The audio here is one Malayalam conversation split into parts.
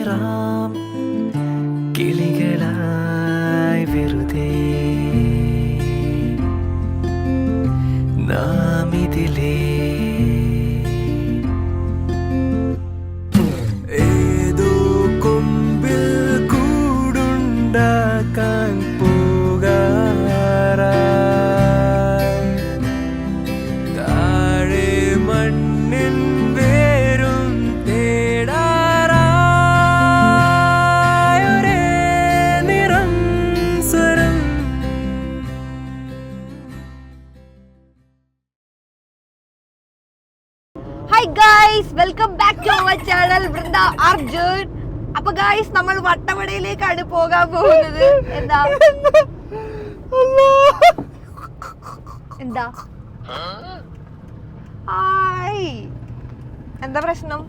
കയറാം കിളികളായി വെറുതെ നാം ഇതിലേ ഏതോ കൊമ്പിൽ കൂടുണ്ടാക്കാൻ പോകാറായി താഴെ മണ്ണിൻ വേരും തേടാറായി ഒരേ നിറം സ്വരം. Hi guys, welcome back to our channel Vrinda Arjun. അപ്പൊ ഗൈസ്, നമ്മൾ വട്ടവടയിലേക്കാണ് പോകാൻ പോകുന്നത്. എന്താ എന്താ ഹായ്, എന്താ പ്രശ്നം?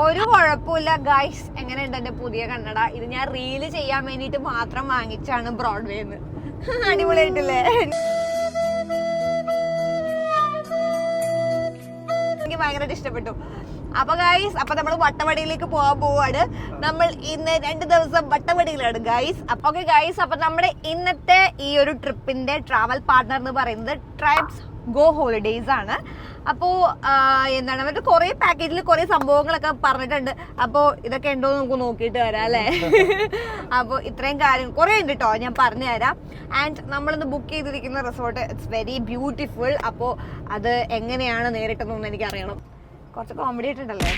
ഒരു കുഴപ്പമില്ല ഗൈസ്. എങ്ങനെയുണ്ട് എന്റെ പുതിയ കണ്ണട? ഇത് ഞാൻ റീല് ചെയ്യാൻ വേണ്ടിട്ട് മാത്രം വാങ്ങിച്ചാണ് ബ്രോഡ്വേന്ന്. അടിപൊളിയായിട്ടില്ലേ? എനിക്ക് ഭയങ്കരമായിട്ട് ഇഷ്ടപ്പെട്ടു. അപ്പൊ ഗൈസ്, അപ്പൊ നമ്മൾ വട്ടവടയിലേക്ക് പോകാൻ പോവാണ്. നമ്മൾ ഇന്ന് 2 ദിവസം വട്ടവടയിലാണ് ഗൈസ്. ഓക്കെ ഗൈസ്, അപ്പൊ നമ്മുടെ ഇന്നത്തെ ഈ ഒരു ട്രിപ്പിന്റെ ട്രാവൽ പാർട്ട്ണർ എന്ന് പറയുന്നത് ട്രൈബ്സ് ഗോ ഹോളിഡേയ്സ് ആണ്. അപ്പോൾ എന്താണ്, അവരുടെ കുറേ പാക്കേജിൽ കുറേ സംഭവങ്ങളൊക്കെ പറഞ്ഞിട്ടുണ്ട്. അപ്പോൾ ഇതൊക്കെ ഉണ്ടോ എന്ന് നമുക്ക് നോക്കിയിട്ട് വരാം അല്ലേ? അപ്പോൾ ഇത്രയും കാര്യം കുറേ ഉണ്ട് കേട്ടോ, ഞാൻ പറഞ്ഞു തരാം. ആൻഡ് നമ്മളിന്ന് ബുക്ക് ചെയ്തിരിക്കുന്ന റിസോർട്ട് ഇറ്റ്സ് വെരി ബ്യൂട്ടിഫുൾ. അപ്പോൾ അത് എങ്ങനെയാണ് നേരിട്ടെന്നൊന്നും എനിക്കറിയണം. കുറച്ച് കോമഡി ആയിട്ടുണ്ടല്ലേ?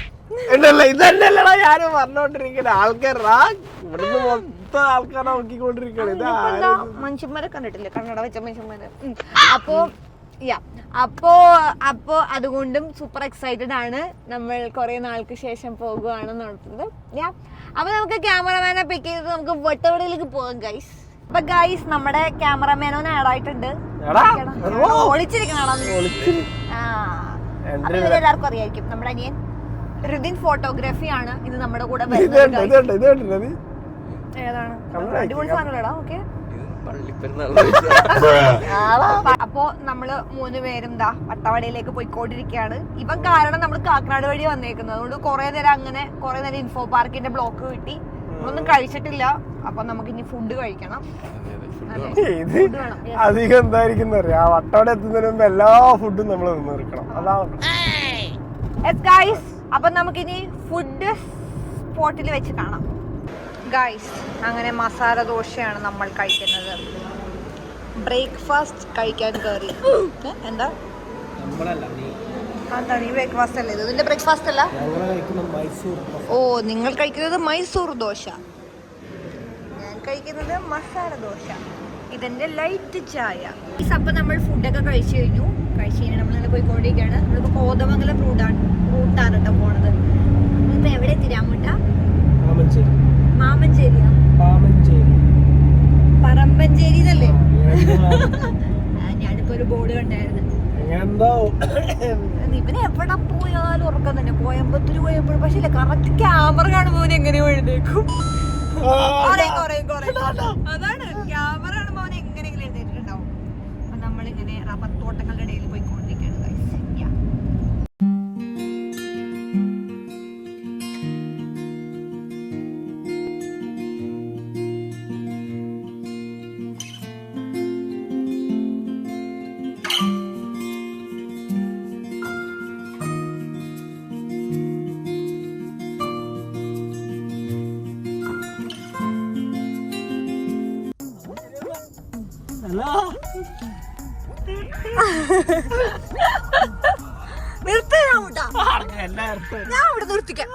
ഇതല്ലല്ലടാ ഞാൻ പറഞ്ഞോണ്ടിരിക്കുന്ന ആൾക്കാരാ, ഇവിടുന്ന് മൊത്തം ആൾക്കാരെ നോക്കിക്കൊണ്ടിരിക്കണ. മനുഷ്യന്മാരെ കണ്ടിട്ടില്ലേ, കണ്ണട വെച്ച മനുഷ്യന്മാര്. അപ്പോ അതുകൊണ്ടും സൂപ്പർ എക്സൈറ്റഡ് ആണ്. നമ്മൾ കുറെ നാൾക്ക് ശേഷം പോകുകയാണെന്ന് നടത്തുന്നത്. അപ്പൊ നമുക്ക് ക്യാമറമാനെ പിക്ക് ചെയ്തിട്ട് നമുക്ക് വട്ടവടയിലേക്ക് പോകാം ഗൈസ്. അപ്പൊ ഗൈസ്, നമ്മുടെ ക്യാമറമാനോന് ആഡായിട്ടുണ്ട്. ഒളിച്ചിരിക്കണോ? എല്ലാവർക്കും അറിയായിരിക്കും, നമ്മുടെ അനിയൻ ഋതിൻ ഫോട്ടോഗ്രാഫി ആണ് ഇത് നമ്മുടെ കൂടെ വരുന്നത്. ഏതാണ് അടിപൊളി സാധനങ്ങളാ. ഓക്കെ, അപ്പോ നമ്മള് 3 പേരും വട്ടവടയിലേക്ക് പോയിക്കൊണ്ടിരിക്കുകയാണ്. ഇവൻ കാരണം നമ്മൾ കാക്കനാട് വഴി വന്നേക്കുന്നത്. അതുകൊണ്ട് കുറെ നേരം ഇൻഫോ പാർക്കിന്റെ ബ്ലോക്ക് കിട്ടി. ഒന്നും കഴിച്ചിട്ടില്ല. അപ്പൊ നമുക്ക് ഇനി ഫുഡ് കഴിക്കണം. അധികം എന്തായിരിക്കും അറിയാം, വട്ടവട എത്തുന്നതിന് മുമ്പ് എല്ലാ ഫുഡും നമ്മൾ നിർക്കണം. അതാണ് ഗൈസ്. അപ്പൊ നമുക്കിനി ഫുഡ് സ്പോട്ടിൽ വെച്ച് കാണാം ഗൈസ്. അങ്ങനെ മസാല ദോശയാണ് നമ്മൾ കഴിക്കുന്നത്. ബ്രേക്ക്ഫാസ്റ്റ് കഴിക്കാൻ കയറി. എന്താ നീ ബ്രേക്ക്ഫാസ്റ്റ് അല്ലേ? ഇതിന്റെ ബ്രേക്ക്ഫാസ്റ്റ് അല്ല. ഓ, നിങ്ങൾ കഴിക്കുന്നത് മൈസൂർ ദോശ, ഞാൻ കഴിക്കുന്നത് മസാല ദോശ. ഇതെന്റെ ലൈറ്റ് ചായ. അപ്പൊ നമ്മൾ ഫുഡൊക്കെ കഴിച്ചു കഴിഞ്ഞു. നമ്മൾ പോയിക്കൊണ്ടിരിക്കുകയാണ്. നമ്മളിപ്പോ കോതമംഗലം റൂട്ടാണ് കേട്ടോ പോണത്. നമ്മളിപ്പോ എവിടെ തിരാമുട്ട? മാമഞ്ചേരിയോ? പറമ്പഞ്ചേരി എന്നല്ലേ? ഞാനിപ്പോ ഒരു ബോർഡ് കണ്ടായിരുന്നു. ഇവന് എവിടെ പോയാലും ഉറക്കം തന്നെ. കോയമ്പത്തൂര് പോയപ്പോഴും പക്ഷേ കറക്റ്റ് ക്യാമറ കാണുമ്പോ എങ്ങനെയോ എഴുന്നേക്കും. അതാണ്, ക്യാമറ കാണുമ്പോ അവൻ എങ്ങനെയെങ്കിലും എഴുന്നേറ്റിട്ടുണ്ടാവും. അപ്പൊ നമ്മളിങ്ങനെ റബ്ബർ തോട്ടങ്ങളുടെ ഇടയിൽ പോയിക്കൊണ്ടിരിക്കുകയാണ് ഗൈസ്. ഞാൻ ഇവിടെ നിർത്തിക്കാം.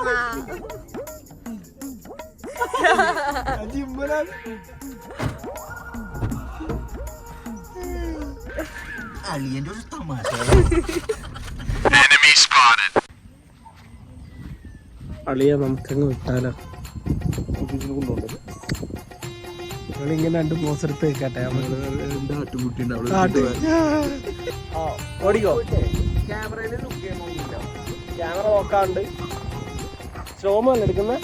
അളിയ നമുക്കങ്ങ് വിട്ടാലോ? ഇങ്ങനെ 2 പോസ് എടുത്ത് വെക്കട്ടെ. ഓടിക്കോ. ക്യാമറയിൽ ക്യാമറ നോക്കാണ്ട് സ്ലോമോ അല്ല എടുക്കുന്നത്.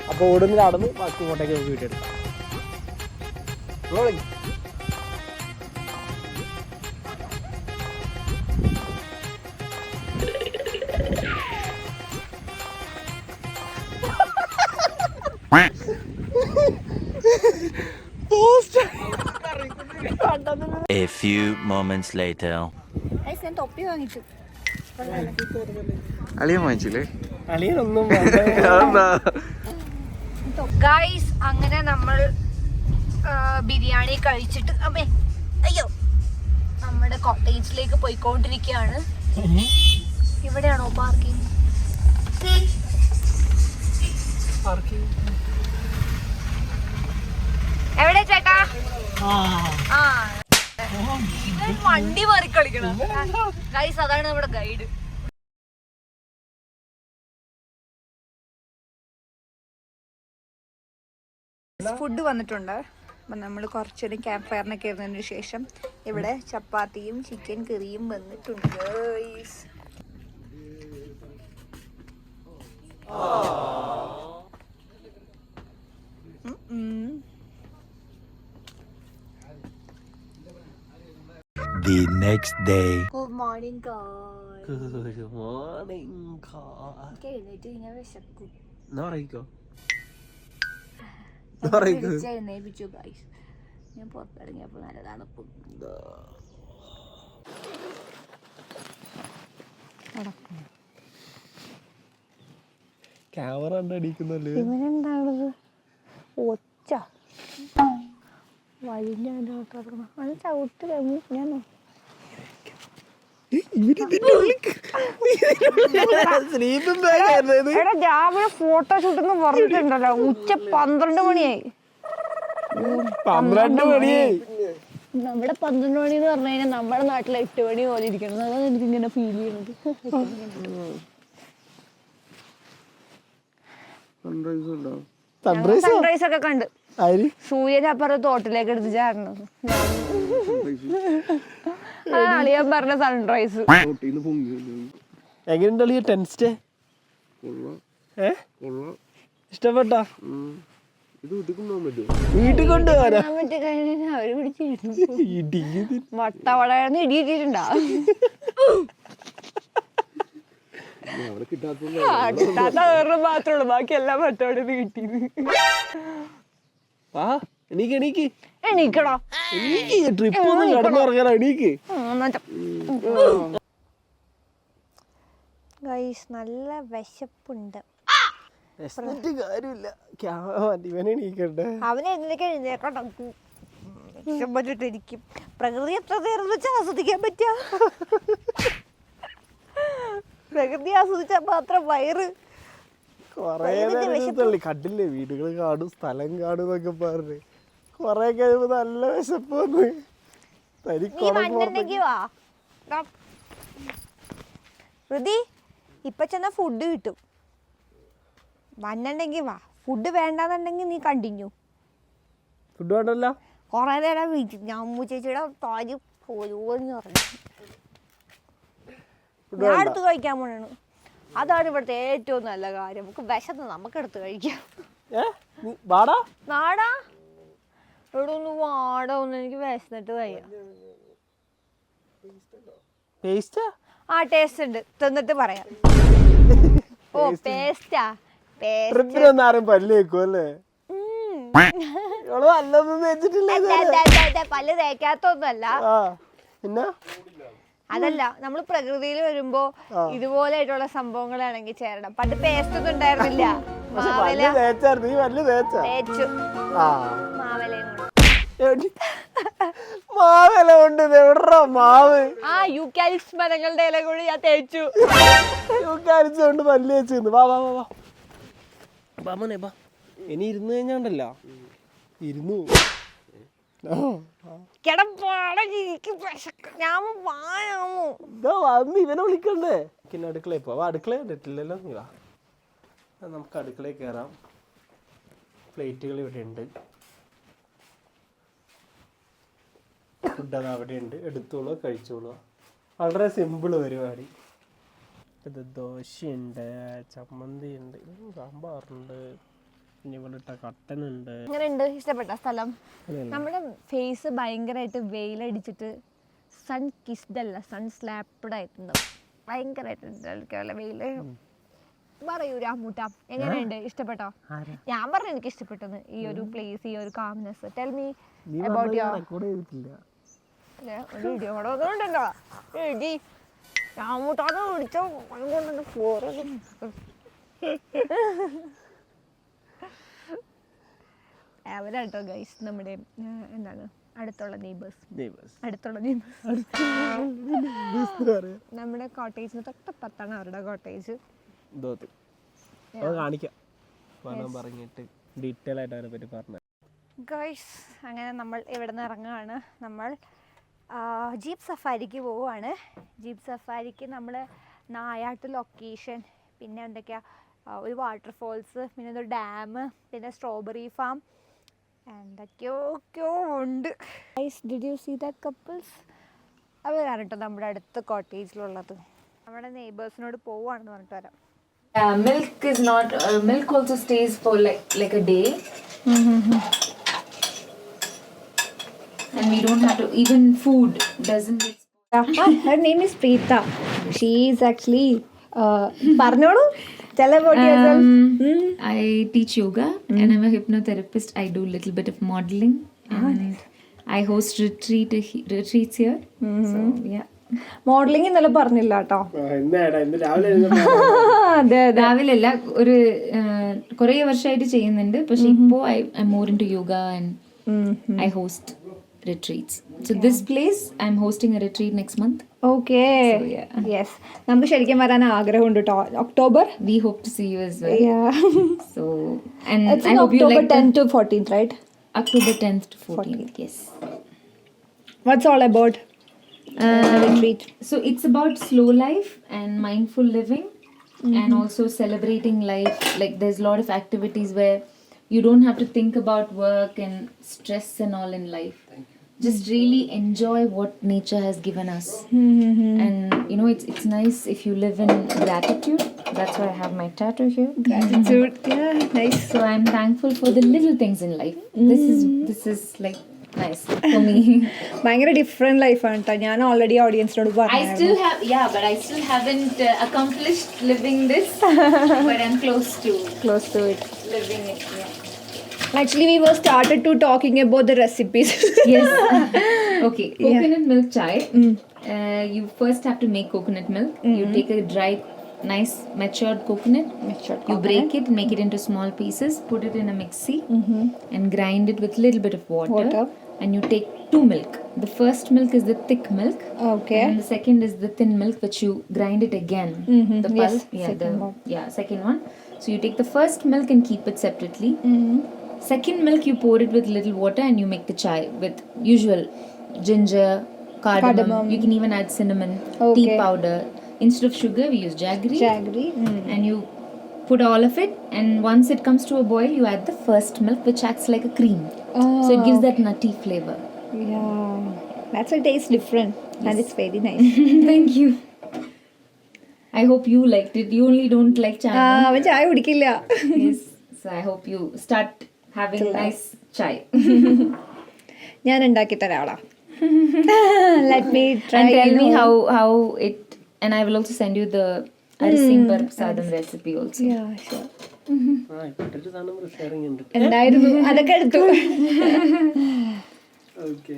അപ്പൊ ഓടുന്ന നടന്ന് ബാക്കി ഇങ്ങോട്ടേക്ക് വീട്ടിൽ എടുക്കാം. A few moments later. ഞാൻ തൊപ്പി വാങ്ങിച്ചു. അളിയൻ വാങ്ങിച്ചില്ലേ? അളിയനൊന്നും ഗൈസ് അങ്ങനെ നമ്മൾ ബിരിയാണി കഴിച്ചിട്ട് അയ്യോ നമ്മുടെ കോട്ടേജിലേക്ക് പോയിക്കൊണ്ടിരിക്കുകയാണ്. ഇവിടെയാണോ പാർക്കിംഗ്? എവിടെ ചേട്ടാ? ആ ഇവൻ വണ്ടി മാറി കളിക്കണം. ഗൈസ് അതാണ് നമ്മുടെ ഗൈഡ്. ഫുഡ് വന്നിട്ടുണ്ട്. അപ്പം നമ്മൾ കുറച്ചൊരു ക്യാമ്പ് ഫയറിനൊക്കെ ഇരുന്നതിന് ശേഷം ഇവിടെ ചപ്പാത്തിയും ചിക്കൻ കറിയും വന്നിട്ടുണ്ട് guys. The next day. Good morning എഴുന്നേറ്റ് ഇങ്ങനെ വിശക്കും. എഴുന്നേപ്പിച്ചു ഗൈസ്. ഞാൻ പുറത്തിറങ്ങിയപ്പോൾ നല്ല തണുപ്പ്. ക്യാമറ കണ്ടടിക്കുന്നല്ലേ ഇവനെന്താണത്? ഒച്ച വഴിഞ്ഞ ചവിട്ട് ഞാനോ രാവിലെ ഫോട്ടോഷൂട്ടെന്ന് പറഞ്ഞിട്ടുണ്ടല്ലോ. ഉച്ച 12 മണിയായി. 12 മണിയായി. നമ്മുടെ 12 മണി എന്ന് പറഞ്ഞു കഴിഞ്ഞാൽ നമ്മുടെ നാട്ടിലെ 8 മണി പോലെ ഇരിക്കണം. അതാണ് എനിക്ക് ഇങ്ങനെ ഫീൽ ചെയ്യുന്നത്. സൺറൈസ് ഒക്കെ കണ്ട് സൂര്യനെ അപ്പുറം തോട്ടിലേക്ക് എടുത്ത് ചാടണം. അതാണ് അളിയൻ പറഞ്ഞ സൺറൈസ്. എങ്ങനെയുണ്ടല്ലോ ടെൻസ്റ്റേ? ഇഷ്ടപ്പെട്ടാ? വീട്ടിൽ കൊണ്ടുപോകാനാ? അവര് പിടിച്ചിരുന്നു. വട്ടവടന്ന് ഇടിയിട്ടിട്ടുണ്ടാ? കിട്ടാത്ത വേറെ മാത്രമേ ഉള്ളൂ. ബാക്കി എല്ലാം വട്ടോടെ കിട്ടിയത്. എണീക്കടാ. ട്രിപ്പ് ഒന്നും കടന്നുറങ്ങാനാ. എണീക്ക്. ഗൈസ് നല്ല വിശപ്പുണ്ട്. കാര്യമില്ല. ഇവനെ എണീക്കണ്ടേ? അവനെ എന്തൊക്കെ എഴുന്നേക്കണ്ടിരിക്കും. പ്രകൃതി എത്ര നേരം വെച്ചാൽ ആസ്വദിക്കാൻ പറ്റുക? പ്രകൃതി ആസ്വദിച്ചാൽ മാത്രം വയറ് കണ്ടില്ലേ? വീടുകൾ കാണും, സ്ഥലം കാണും എന്നൊക്കെ പറഞ്ഞ് കൊറേ കഴിയുമ്പോ നല്ല വിശപ്പ് വന്ന് ഹൃതി ഇപ്പൊ ചെന്ന ഫുഡ് കിട്ടും. വന്നുണ്ടെങ്കി വാ. ഫുഡ് വേണ്ടെന്നുണ്ടെങ്കിൽ നീ കണ്ടിന്യൂ. ഫുഡ് വേണ്ടല്ലോ. കൊറേ നേരം വീട്ടിൽ ഞാൻ അമ്മു ചേച്ചിയുടെ താജ് പോയോന്ന് പറഞ്ഞു. ഞാൻ എടുത്ത് കഴിക്കാൻ പോണു. അതാണ് ഇവിടുത്തെ ഏറ്റവും നല്ല കാര്യം. നമുക്ക് വിശന്ന് നമുക്ക് എടുത്ത് കഴിക്കാം. നാടാ ഇവിടെ ഒന്ന് വാട ഒന്ന്. എനിക്ക് വിശന്നിട്ട് വയ്യ. ആ ടേസ്റ്റ് ഉണ്ട്. തിന്നിട്ട് പറയാം. ഓ പേസ്റ്റാ? പല്ല് തേക്കാത്തൊന്നല്ല. അതല്ല, നമ്മൾ പ്രകൃതിയിൽ വരുമ്പോ ഇതുപോലെയായിട്ടുള്ള സംഭവങ്ങളാണെങ്കിൽ ചേരണം. പണ്ട് പേസ്റ്റ് ഒന്നും ഉണ്ടായിരുന്നില്ല. തേച്ചു മാവലയും മാവല കൊണ്ട് മാവ്. ആ യൂക്കാലിപ്സ് മരങ്ങളുടെ ഇല കൂടി ഞാൻ തേച്ചു. യൂക്കാലിപ്സ് കൊണ്ട് പല്ല് തേച്ചു. വാ വാ വാ വാമനെ ബാ. ഇനി ഇരുന്ന് കഴിഞ്ഞാണ്ടല്ലോ ഇരുന്നു ഇവനെ വിളിക്കണ്ടേ? പിന്നെ അടുക്കളയിൽ പോവാ. അടുക്കള കണ്ടിട്ടില്ലല്ലോ. നീ വാ, നമുക്ക് അടുക്കളയിൽ കയറാം. പ്ലേറ്റുകൾ ഇവിടെ ഉണ്ട്. ഫുഡ് അത് അവിടെ ഉണ്ട്. എടുത്തോളൂ, കഴിച്ചോളൂ. വളരെ സിമ്പിൾ പരിപാടി. ഇത് ദോശയുണ്ട്, ചമ്മന്തി ഉണ്ട്, സാമ്പാറുണ്ട്, പിന്നെ ഇവിടെ ഇട്ട കട്ടനുണ്ട്. എങ്ങനെയുണ്ട്? ഇഷ്ടപ്പെട്ട സ്ഥലം? നമ്മുടെ ഫേസ് ഭയങ്കരമായിട്ട് വെയിലടിച്ചിട്ട് സൺ കിസ്ഡ് അല്ല, സൺ സ്ലാപ്ഡ് ആയിട്ടുണ്ടാവും. ഭയങ്കരമായിട്ട് വെയില്. പറയൂ രാമൂട്ടാ, എങ്ങനെയുണ്ട്? ഇഷ്ടപ്പെട്ടോ? ഞാൻ പറഞ്ഞു എനിക്ക് ഇഷ്ടപ്പെട്ടത് ഈ ഒരു പ്ലേസ്, ഈ ഒരു calmness. Tell me about your. ഒരു ഇടി കൂടെ വന്നുകൊണ്ടല്ലോ ഇടി രാമൂട്ടാതെ പിടിച്ചോ കൊണ്ടുണ്ട് ഫോറ് അവരാട്ടോ ഗൈസ് നമ്മുടെ എന്താണ് അടുത്തുള്ള നെയ്ബേഴ്സ് നമ്മുടെ കോട്ടേജിന് തൊട്ടപ്പുറത്താണ് അവരുടെ കോട്ടേജ്. പറഞ്ഞിട്ട് ഡീറ്റെയിൽ ആയിട്ട് അതിനെ പറ്റി പറഞ്ഞു. ഗൈസ് അങ്ങനെ നമ്മൾ ഇവിടെ നിന്ന് ഇറങ്ങുകയാണ്. നമ്മൾ ജീപ്പ് സഫാരിക്ക് പോവുകയാണ്. ജീപ്പ് സഫാരിക്ക് നമ്മൾ നായാട്ട് ലൊക്കേഷൻ, പിന്നെ എന്തൊക്കെയാ ഒരു വാട്ടർഫോൾസ്, പിന്നെ ഒരു ഡാം, പിന്നെ സ്ട്രോബെറി ഫാം, എന്തൊക്കെയൊക്കെയോ ഉണ്ട്. Guys did you see that couples? അവരാണ് കേട്ടോ നമ്മുടെ അടുത്ത കോട്ടേജിലുള്ളത്. നമ്മുടെ നെയ്ബേഴ്സിനോട് പോവുകയാണെന്ന് പറഞ്ഞിട്ട് വരാം. Milk is not. Milk also stays for like a day, and we don't have to. Even food doesn't get. Her name is Preeta. She is actually. പറഞ്ഞോളൂ. Tell about yourself. I teach yoga, and I'm a hypnotherapist. I do a little bit of modeling, and I host retreats here. So yeah. Modelling ഇന്നലെ പറഞ്ഞില്ല കേട്ടോ. രാവിലെ അല്ല, ഒരു കുറേ വർഷമായിട്ട് ചെയ്യുന്നുണ്ട്. പക്ഷെ ഇപ്പോൾ I more into yoga and I host retreats. So this place I'm hosting a retreat next month. Okay, yes, നമുക്ക് ശരിക്കും വരാൻ ആഗ്രഹമുണ്ട് കേട്ടോ. October we hope to see you as well. So and it's I hope you October like 10th to 14th, right? October 10th to 14th. Yes. What's all about retreat? So it's about slow life and mindful living, and also celebrating life. Like there's a lot of activities where you don't have to think about work and stress and all in life. Just really enjoy what nature has given us. And you know, it's nice if you live in gratitude. That's why I have my tattoo here. Gratitude. Yeah, nice. So I'm thankful for the little things in life. This is like nice for me. ഭയങ്കര ഡിഫറെന്റ് ലൈഫാണ് കേട്ടോ. ഞാൻ ഓൾറെഡി ഓഡിയൻസിനോട് I പറഞ്ഞു. still have, but I still haven't accomplished living this, but I'm close to it. living it. Yeah. Actually, we were started to talking about the recipes. Yes. Okay. Coconut milk chai. You first have to make coconut milk. You take a dry, nice matured coconut. You break it, make it into small pieces, put it in a mixie, and grind it with little bit of water. And you take 2 milk. The first milk is the thick milk. Okay. And the second is the thin milk, which you grind it again. The pulp. Second one. So you take the first milk and keep it separately. Second milk you pour it with little water and you make the chai with usual ginger, cardamom. You can even add cinnamon, tea powder. Instead of sugar we use jaggery. And you put all of it, and once it comes to a boil you add the first milk, which acts like a cream. So it gives that nutty flavor. Yeah, that's a taste different. And it's very nice. Thank you. I hope you liked it. You only don't like chai. അവൻ ചായ കുടിക്കില്ല. Yes. So I hope you start having nice chai. ഞാൻ ഉണ്ടാക്കി തരാളാ. Let me try. And tell me how it, and I will also send you the Arisim Sadam recipe also. Yeah, sure. ഇട്ടിട്ട് സാധനം ഷെയറിംഗ് ഉണ്ട്. ഉണ്ടായിരുന്നു, അതൊക്കെ എടുത്തു. Okay.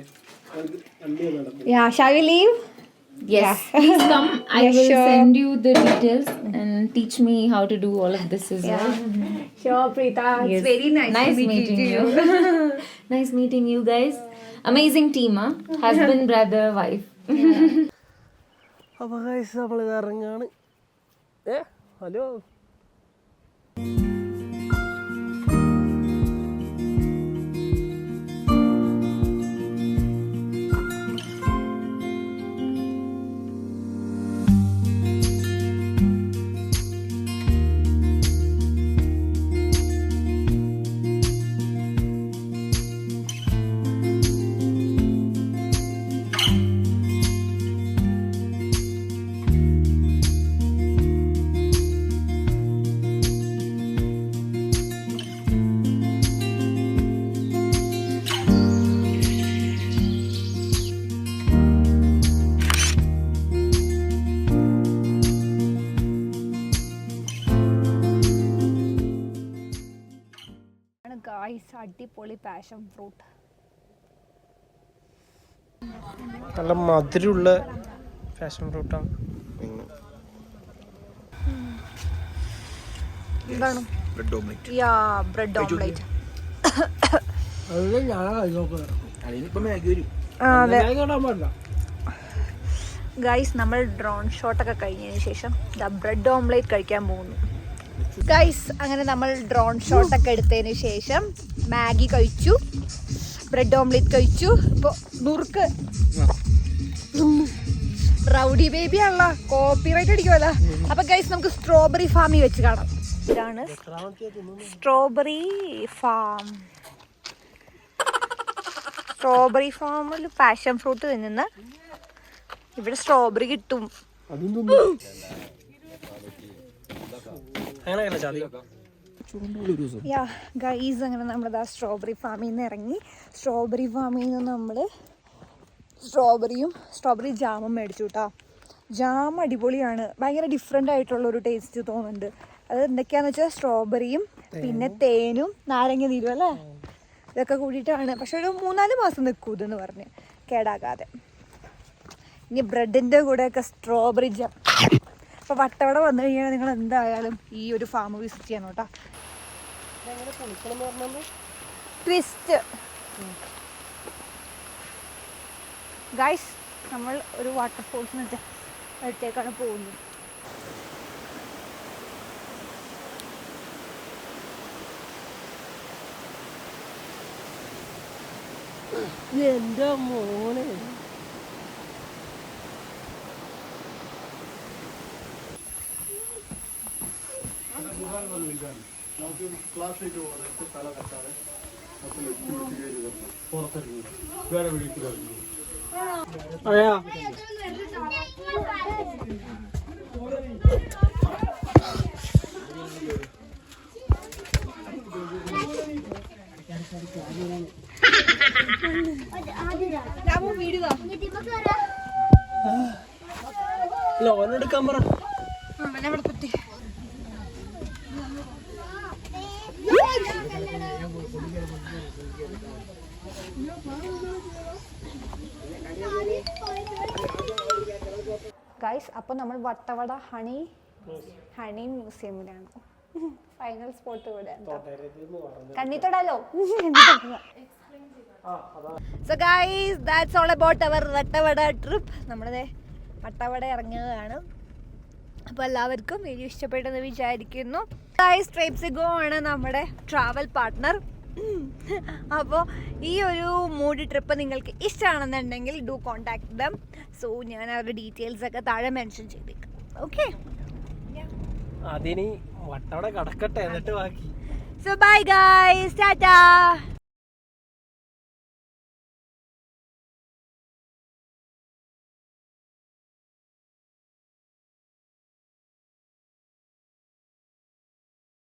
Yeah, shall we leave? Yes. Please come. I will send you the details and teach me how to do all of this as well. Sure, Preeta. It's very nice meeting you. Nice meeting you guys. Amazing team, huh? Husband, brother, wife. അപ്പോൾ ഗൈസ് നമ്മൾ ഇറങ്ങാണ്. ഹലോ. ഗായ്സ്, അടിപൊളി പാഷൻ ഫ്രൂട്ട്. നല്ല മധുരമുള്ള പാഷൻ ഫ്രൂട്ടാണ്. എന്താണ് ബ്രെഡ് ഓംലേറ്റ്. ഗൈസ് നമ്മൾ ഡ്രോൺ ഷോട്ടൊക്കെ കഴിഞ്ഞതിന് ശേഷം ബ്രെഡ് ഓംലേറ്റ് കഴിക്കാൻ പോകുന്നു. ഗൈസ് അങ്ങനെ നമ്മൾ ഡ്രോൺ ഷോട്ടൊക്കെ എടുത്തതിന് ശേഷം മാഗി കഴിച്ചു, ബ്രെഡ് ഓംലേറ്റ് കഴിച്ചു. ഇപ്പോൾ നുറുക്ക് റൗഡി ബേബി ആണല്ലോ, കോപ്പിറൈറ്റ് അടിക്കുമല്ലോ. അപ്പൊ ഗൈസ് നമുക്ക് സ്ട്രോബെറി ഫാമിൽ വെച്ച് കാണാം. ഇതാണ് സ്ട്രോബെറി ഫാം. സ്ട്രോബെറി ഫാമിൽ പാഷൻ ഫ്രൂട്ട് തിന്നുന്ന ഇവിടെ സ്ട്രോബെറി കിട്ടും. ഗൈസ് അങ്ങനെ നമ്മളിതാ സ്ട്രോബെറി ഫാമിൽ നിന്ന് ഇറങ്ങി. സ്ട്രോബെറി ഫാമിൽ നിന്ന് നമ്മൾ സ്ട്രോബെറി ജാമും മേടിച്ചു കേട്ടോ. ജാം അടിപൊളിയാണ്, ഭയങ്കര ഡിഫറെൻ്റ് ആയിട്ടുള്ളൊരു ടേസ്റ്റ് തോന്നുന്നുണ്ട്. അത് എന്തൊക്കെയാണെന്ന് വെച്ചാൽ സ്ട്രോബെറിയും പിന്നെ തേനും നാരങ്ങ നീരും അല്ലേ, ഇതൊക്കെ കൂടിയിട്ടാണ്. പക്ഷെ ഒരു 3-4 മാസം നിൽക്കും ഇതെന്ന് പറഞ്ഞ്, കേടാകാതെ. ഇനി ബ്രെഡിൻ്റെ കൂടെയൊക്കെ സ്ട്രോബെറി ജാം. അപ്പോൾ വട്ടവട വന്നു കഴിഞ്ഞാൽ നിങ്ങൾ എന്തായാലും ഈ ഒരു ഫാം വിസിറ്റ് ചെയ്യണം കേട്ടോ. ട്വിസ്റ്റ് ഗൈസ്, നമ്മൾ ഒരു വാട്ടർഫോൾസിന് അടുത്തേക്കാണ് പോകുന്നത്. എൻ്റെ മോനെ, അതെയാ ലോൺ എടുക്കാൻ പറ. ഗൈസ് അപ്പോൾ നമ്മൾ വട്ടവട ഹണി മ്യൂസിയമിലാണ്. ഫൈനൽ സ്പോട്ട് ഇവിടെ കണ്ണിത്തൊടാലോ. So guys that's all about our Vattavada trip. നമ്മളിത് വട്ടവട ഇറങ്ങുകയാണ്. അപ്പോൾ എല്ലാവർക്കും വീഡിയോ ഇഷ്ടപ്പെട്ടെന്ന് വിചാരിക്കുന്നു. ഗൈസ് ട്രേപ്സിഗോ ആണ് നമ്മുടെ ട്രാവൽ പാർട്ട്ണർ. അപ്പോൾ ഈ ഒരു മൂഡ് ട്രിപ്പ് നിങ്ങൾക്ക് ഇഷ്ടമാണെന്നുണ്ടെങ്കിൽ ഡു കോൺടാക്ട് ദം. സോ ഞാൻ അവരുടെ ഡീറ്റെയിൽസ് ഒക്കെ താഴെ മെൻഷൻ ചെയ്തേക്കാം. ഓക്കെ, അതിനി വട്ടവട കടക്കട്ടെ എന്നിട്ട് ബാക്കി. So bye guys, Tata.